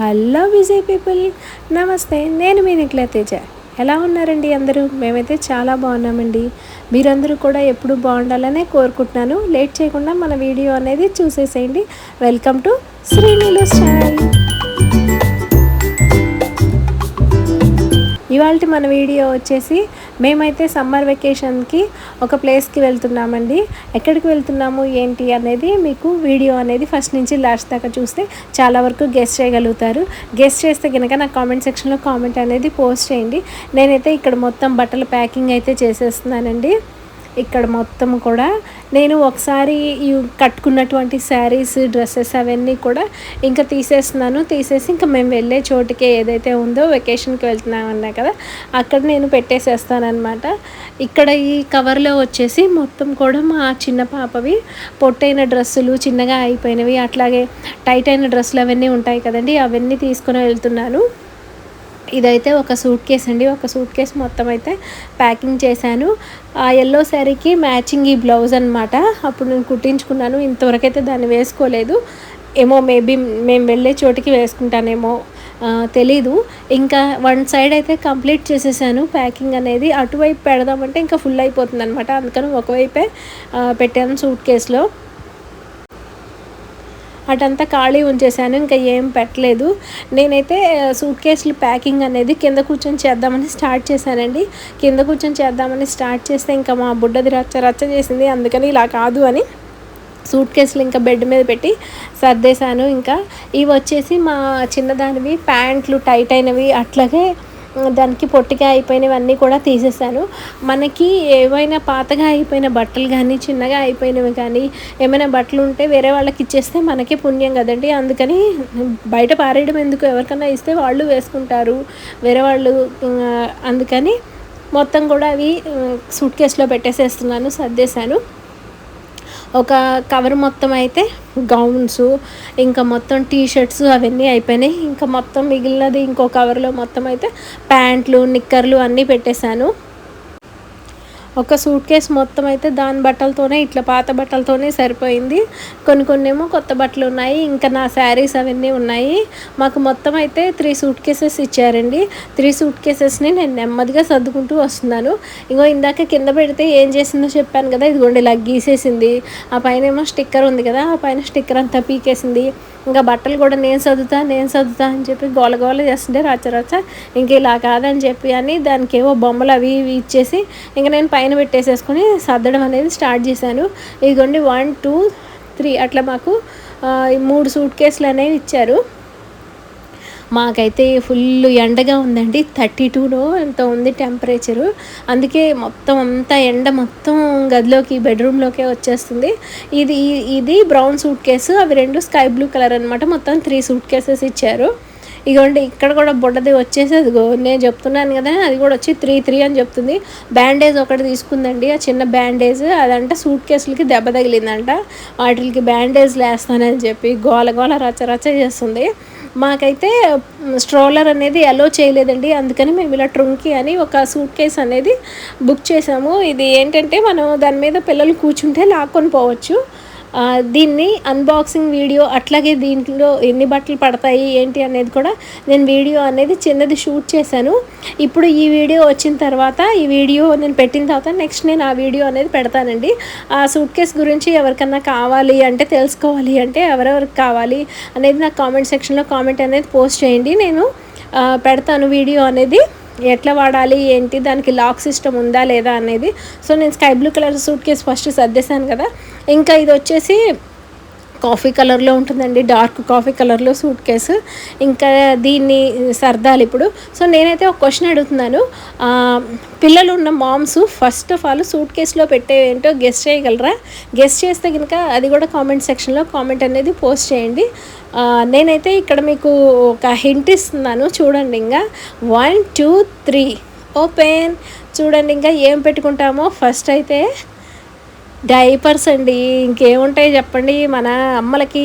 Hello Vijay people, నమస్తే. నేను మీ నిఖిల తేజ. ఎలా ఉన్నారండి అందరూ? మేమైతే చాలా బాగున్నామండి. మీరందరూ కూడా ఎప్పుడు బాగుండాలనే కోరుకుంటున్నాను. లేట్ చేయకుండా మన వీడియో అనేది చూసేసేయండి. Welcome to Srinilu style. ఇవాళ మన వీడియో వచ్చేసి మేమైతే సమ్మర్ వెకేషన్కి ఒక ప్లేస్కి వెళ్తున్నామండి. ఎక్కడికి వెళ్తున్నాము ఏంటి అనేది మీకు వీడియో అనేది ఫస్ట్ నుంచి లాస్ట్ దాకా చూస్తే చాలా వరకు గెస్ట్ చేయగలుగుతారు. గెస్ట్ చేస్తే కనుక నా కామెంట్ సెక్షన్లో కామెంట్ అనేది పోస్ట్ చేయండి. నేనైతే ఇక్కడ మొత్తం బట్టల ప్యాకింగ్ అయితే చేసేస్తున్నానండి. ఇక్కడ మొత్తం కూడా నేను ఒకసారి ఈ కట్టుకున్నటువంటి శారీస్, డ్రెస్సెస్ అవన్నీ కూడా ఇంకా తీసేసి ఇంకా మేము వెళ్ళే చోటుకే ఏదైతే ఉందో వెకేషన్కి వెళ్తున్నామన్నా కదా, అక్కడ నేను పెట్టేసేస్తానమాట. ఇక్కడ ఈ కవర్లో వచ్చేసి మొత్తం కూడా మా చిన్న పాపవి పొట్టైన డ్రెస్సులు, చిన్నగా అయిపోయినవి, అట్లాగే టైట్ అయిన డ్రెస్సులు అవన్నీ ఉంటాయి కదండి, అవన్నీ తీసుకొని వెళ్తున్నాను. ఇదైతే ఒక సూట్ కేస్ అండి. ఒక సూట్ కేస్ మొత్తం అయితే ప్యాకింగ్ చేశాను. ఆ ఎల్లో శారీకి మ్యాచింగ్ ఈ బ్లౌజ్ అనమాట. అప్పుడు నేను కుట్టించుకున్నాను. ఇంతవరకు అయితే దాన్ని వేసుకోలేదు. ఏమో మేబీ మేము వెళ్ళే చోటికి వేసుకుంటానేమో, తెలీదు. ఇంకా వన్ సైడ్ అయితే కంప్లీట్ చేసేసాను ప్యాకింగ్ అనేది. అటువైపు పెడదామంటే ఇంకా ఫుల్ అయిపోతుంది అనమాట. అందుకని ఒకవైపే పెట్టాను సూట్ కేసులో. అటంతా ఖాళీ ఉంచేసాను, ఇంకా ఏం పెట్టలేదు. నేనైతే సూట్ కేసులు ప్యాకింగ్ అనేది కింద కూర్చొని చేద్దామని స్టార్ట్ చేశానండి. కింద కూర్చొని చేద్దామని స్టార్ట్ చేస్తే ఇంకా మా బుడ్డది రచ్చ చేసింది. అందుకని ఇలా కాదు అని సూట్ కేసులు ఇంకా బెడ్ మీద పెట్టి సర్దేశాను. ఇంకా ఇవి వచ్చేసి మా చిన్నదానివి ప్యాంట్లు టైట్ అయినవి, అట్లాగే దానికి పొట్టిగా అయిపోయినవన్నీ కూడా తీసేసాను. మనకి ఏవైనా పాతగా అయిపోయిన బట్టలు కానీ, చిన్నగా అయిపోయినవి కానీ ఏమైనా బట్టలు ఉంటే వేరే వాళ్ళకి ఇచ్చేస్తే మనకే పుణ్యం కదండి. అందుకని బయట పారేయడం ఎందుకు, ఎవరికైనా ఇస్తే వాళ్ళు వేసుకుంటారు వేరే వాళ్ళు. అందుకని మొత్తం కూడా అవి సూట్ కేసులో పెట్టేసేస్తున్నాను, సర్దేశాను. ఒక కవర్ మొత్తం అయితే గౌన్స్, ఇంకా మొత్తం టీషర్ట్స్ అవన్నీ అయిపోయినాయి. ఇంకా మొత్తం మిగిలినది ఇంకో కవర్లో మొత్తం అయితే ప్యాంట్లు, నిక్కర్లు అన్నీ పెట్టేశాను. ఒక సూట్ కేస్ మొత్తం అయితే దాని బట్టలతోనే, ఇట్లా పాత బట్టలతోనే సరిపోయింది. కొన్ని ఏమో కొత్త బట్టలు ఉన్నాయి, ఇంకా నా శారీస్ అవన్నీ ఉన్నాయి. మాకు మొత్తం అయితే 3 సూట్ కేసెస్ ఇచ్చారండి. 3 సూట్ కేసెస్ని నేను నెమ్మదిగా సర్దుకుంటూ వస్తున్నాను. ఇంకో ఇందాక కింద పెడితే ఏం చేసిందో చెప్పాను కదా, ఇదిగోండి ఇలా గీసేసింది. ఆ పైన ఏమో స్టిక్కర్ ఉంది కదా, ఆ పైన స్టిక్కర్ అంతా పీకేసింది. ఇంకా బట్టలు కూడా నేను సర్దుతా అని చెప్పి గోల చేస్తుంటే రచ్చ ఇంక ఇలా కాదని చెప్పి అని దానికి ఏవో బొమ్మలు అవి ఇవి ఇచ్చేసి ఇంకా నేను పైన పెట్టేసేసుకొని సర్దడం అనేది స్టార్ట్ చేశాను. ఇదిగోండి 1, 2, 3 అట్లా మాకు 3 సూట్ కేసులు అనేవి ఇచ్చారు. మాకైతే ఫుల్ ఎండగా ఉందండి. 32 ఎంత ఉంది టెంపరేచరు. అందుకే మొత్తం అంతా ఎండ మొత్తం గదిలోకి, బెడ్రూమ్లోకే వచ్చేస్తుంది. ఇది బ్రౌన్ సూట్ కేసు, అవి 2 స్కై బ్లూ కలర్ అనమాట. మొత్తం 3 సూట్ కేసెస్ ఇచ్చారు. ఇదిగోండి ఇక్కడ కూడా బుడ్డది వచ్చేసి అదిగో నేను చెప్తున్నాను కదా, అది కూడా వచ్చి 3 అని చెప్తుంది. బ్యాండేజ్ ఒకటి తీసుకుందండి, ఆ చిన్న బ్యాండేజ్. అదంట సూట్ కేసులకి దెబ్బ తగిలిందంట, వాటికి బ్యాండేజ్లు వేస్తానని చెప్పి గోల రచ్చ చేస్తుంది. మాకైతే స్ట్రోలర్ అనేది అలో చేయలేదండి. అందుకని మేము ఇలా ట్రుంకీ అని ఒక సూట్ కేస్ అనేది బుక్ చేసాము. ఇది ఏంటంటే మనం దాని మీద పిల్లలు కూర్చుంటే లాక్కొని పోవచ్చు. దీన్ని అన్బాక్సింగ్ వీడియో, అట్లాగే దీంట్లో ఎన్ని బట్టలు పడతాయి ఏంటి అనేది కూడా నేను వీడియో అనేది చిన్నది షూట్ చేశాను. ఇప్పుడు ఈ వీడియో వచ్చిన తర్వాత, ఈ వీడియో నేను పెట్టిన తర్వాత నెక్స్ట్ నేను ఆ వీడియో అనేది పెడతానండి. ఆ సూట్ కేస్ గురించి ఎవరికన్నా కావాలి అంటే, తెలుసుకోవాలి అంటే, ఎవరెవరికి కావాలి అనేది నాకు కామెంట్ సెక్షన్లో కామెంట్ అనేది పోస్ట్ చేయండి. నేను పెడతాను వీడియో అనేది, ఎట్లా వాడాలి ఏంటి, దానికి లాక్ సిస్టమ్ ఉందా లేదా అనేది. సో నేను sky blue colour suitcase first సర్దేశాను కదా. ఇంకా ఇది వచ్చేసి కాఫీ కలర్లో ఉంటుందండి, డార్క్ కాఫీ కలర్లో సూట్ కేసు. ఇంకా దీన్ని సర్దాలి ఇప్పుడు. సో నేనైతే ఒక క్వశ్చన్ అడుగుతున్నాను. పిల్లలు ఉన్న moms first of all suit కేసులో పెట్టే ఏంటో గెస్ట్ చేయగలరా? గెస్ట్ చేస్తే కనుక అది కూడా కామెంట్ సెక్షన్లో కామెంట్ అనేది పోస్ట్ చేయండి. నేనైతే ఇక్కడ మీకు ఒక హింట్ ఇస్తున్నాను, చూడండి. ఇంకా 1, 2, 3 ఓపెన్. చూడండి ఇంకా ఏం పెట్టుకుంటామో. ఫస్ట్ అయితే డైపర్స్ అండి. ఇంకేముంటాయి చెప్పండి, మన అమ్మలకి,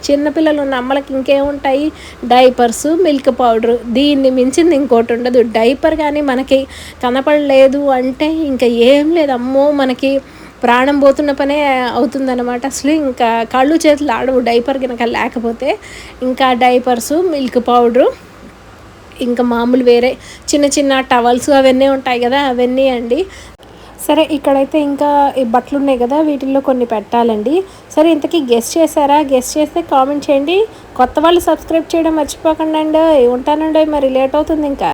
చిన్నపిల్లలు ఉన్న అమ్మలకి ఇంకేముంటాయి? డైపర్సు, మిల్క్ పౌడరు. దీన్ని మించింది ఇంకోటి ఉండదు. డైపర్ కానీ మనకి కనపడలేదు అంటే ఇంకా ఏం లేదు. అమ్మో, మనకి ప్రాణం పోతున్న పనే అవుతుందన్నమాట. అసలు ఇంకా కాళ్ళు చేతులు ఆడవు డైపర్ కనుక లేకపోతే. ఇంకా డైపర్సు, మిల్క్ పౌడరు, ఇంకా మామూలు వేరే చిన్న చిన్న టవల్స్ అవన్నీ ఉంటాయి కదా, అవన్నీ అండి. సరే ఇక్కడైతే ఇంకా ఈ బట్టలు ఉన్నాయి కదా, వీటిల్లో కొన్ని పెట్టాలండి. సరే ఇంతకీ గెస్ట్ చేశారా? గెస్ట్ చేస్తే కామెంట్ చేయండి. కొత్త వాళ్ళు సబ్స్క్రైబ్ చేయడం మర్చిపోకండి అండి. ఉంటానండి, మరి లేట్ అవుతుంది ఇంకా.